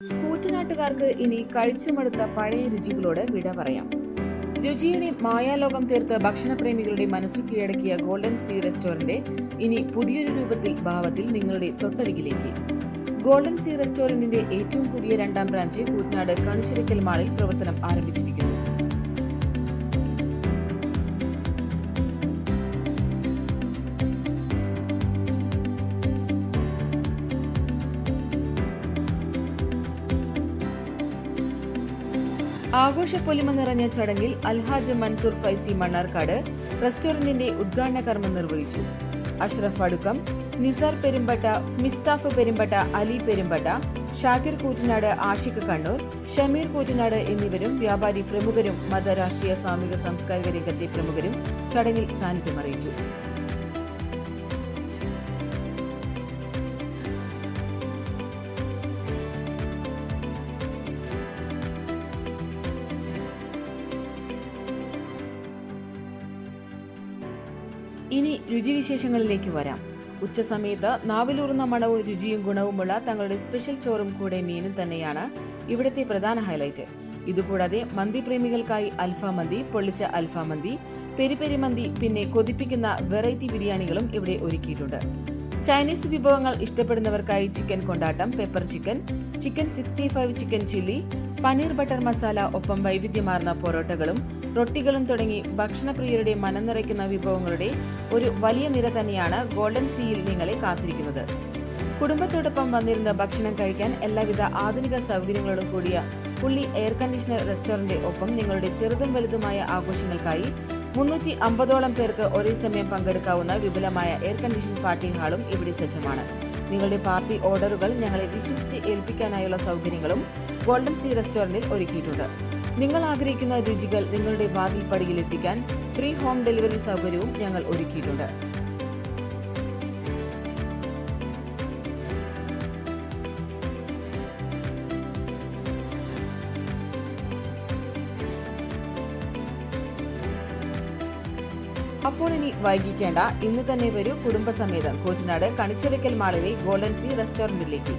കൂറ്റനാട്ടുകാർക്ക് ഇനി കഴിച്ചുമടുത്ത പഴയ രുചികളോട് വിട പറയാം. രുചിയുടെ മായാലോകം തീർത്ത് ഭക്ഷണപ്രേമികളുടെ മനസ്സു കീഴടക്കിയ ഗോൾഡൻ സീ റെസ്റ്റോറന്റ് ഇനി പുതിയൊരു രൂപത്തിൽ ഭാവത്തിൽ നിങ്ങളുടെ തൊട്ടരികിലേക്ക്. ഗോൾഡൻ സീ റെസ്റ്റോറന്റിന്റെ ഏറ്റവും പുതിയ 2ാം ബ്രാഞ്ച് കൂറ്റനാട് കണിച്ചിരക്കൽ മാളിൽ പ്രവർത്തനം ആരംഭിച്ചിരിക്കുന്നു. ആഘോഷപ്പൊലിമ നിറഞ്ഞ ചടങ്ങിൽ അൽഹാജ് മൻസൂർ ഫൈസി മണ്ണാർക്കാട് റെസ്റ്റോറന്റിന്റെ ഉദ്ഘാടന കർമ്മം നിർവഹിച്ചു. അഷ്റഫ് അടുക്കം, നിസാർ പെരുമ്പട്ട, മിസ്താഫ് പെരുമ്പട്ട, അലി പെരുമ്പട്ട, ഷാക്കിർ കൂറ്റനാട്, ആഷിഖ് കണ്ണൂർ, ഷമീർ കൂറ്റനാട് എന്നിവരും വ്യാപാരി പ്രമുഖരും മത രാഷ്ട്രീയ സാമൂഹിക സാംസ്കാരിക രംഗത്തെ പ്രമുഖരും ചടങ്ങിൽ സാന്നിധ്യമറിയിച്ചു. ഇനി രുചിവിശേഷങ്ങളിലേക്ക് വരാം. ഉച്ചസമയത്ത് നാവിലൂറുന്ന മണവും രുചിയും ഗുണവുമുള്ള തങ്ങളുടെ സ്പെഷ്യൽ ചോറും കൂടെ മീനും തന്നെയാണ് ഇവിടുത്തെ പ്രധാന ഹൈലൈറ്റ്. ഇതുകൂടാതെ മന്തി പ്രേമികൾക്കായി അൽഫാം മന്തി, പൊള്ളിച്ച അൽഫാം മന്തി, പെരി മന്തി, പിന്നെ കൊതിപ്പിക്കുന്ന വെറൈറ്റി ബിരിയാണികളും ഇവിടെ ഒരുക്കിയിട്ടുണ്ട്. ചൈനീസ് വിഭവങ്ങൾ ഇഷ്ടപ്പെടുന്നവർക്കായി chicken kondattam, pepper chicken, chicken 65, chicken chilli, paneer butter masala, ഒപ്പം വൈവിധ്യമാർന്ന പൊറോട്ടകളും റൊട്ടികളും തുടങ്ങി ഭക്ഷണപ്രിയരുടെ മനം നിറയ്ക്കുന്ന വിഭവങ്ങളുടെ ഒരു വലിയ നിര തന്നെയാണ് ഗോൾഡൻ സീയിൽ നിങ്ങളെ കാത്തിരിക്കുന്നത്. കുടുംബത്തോടൊപ്പം വന്നിരുന്ന ഭക്ഷണം കഴിക്കാൻ എല്ലാവിധ ആധുനിക സൗകര്യങ്ങളോടും കൂടിയ ഫുള്ളി എയർ കണ്ടീഷണർ റെസ്റ്റോറന്റ് ഒപ്പം നിങ്ങളുടെ ചെറുതും വലുതുമായ ആഘോഷങ്ങൾക്കായി 350ഓളം പേർക്ക് ഒരേ സമയം പങ്കെടുക്കാവുന്ന വിപുലമായ എയർ കണ്ടീഷൻ പാർട്ടി ഹാളും ഇവിടെ സജ്ജമാണ്. നിങ്ങളുടെ പാർട്ടി ഓർഡറുകൾ ഞങ്ങളെ വിശ്വസിച്ച് ഏൽപ്പിക്കാനായുള്ള സൗകര്യങ്ങളും ഗോൾഡൻ സീ റെസ്റ്റോറന്റിൽ ഒരുക്കിയിട്ടുണ്ട്. നിങ്ങൾ ആഗ്രഹിക്കുന്ന രുചികൾ നിങ്ങളുടെ വാതിൽപ്പടിയിൽ എത്തിക്കാൻ ഫ്രീ ഹോം ഡെലിവറി സൗകര്യവും ഞങ്ങൾ ഒരുക്കിയിട്ടുണ്ട്. അപ്പോൾ ഇനി വൈകിക്കേണ്ട, ഇന്ന് തന്നെ വരൂ കുടുംബസമേതം കൂറ്റനാട് കണിച്ചിരക്കൽ മാളിലെ ഗോൾഡൻ സീ റെസ്റ്റോറന്റിലേക്ക്.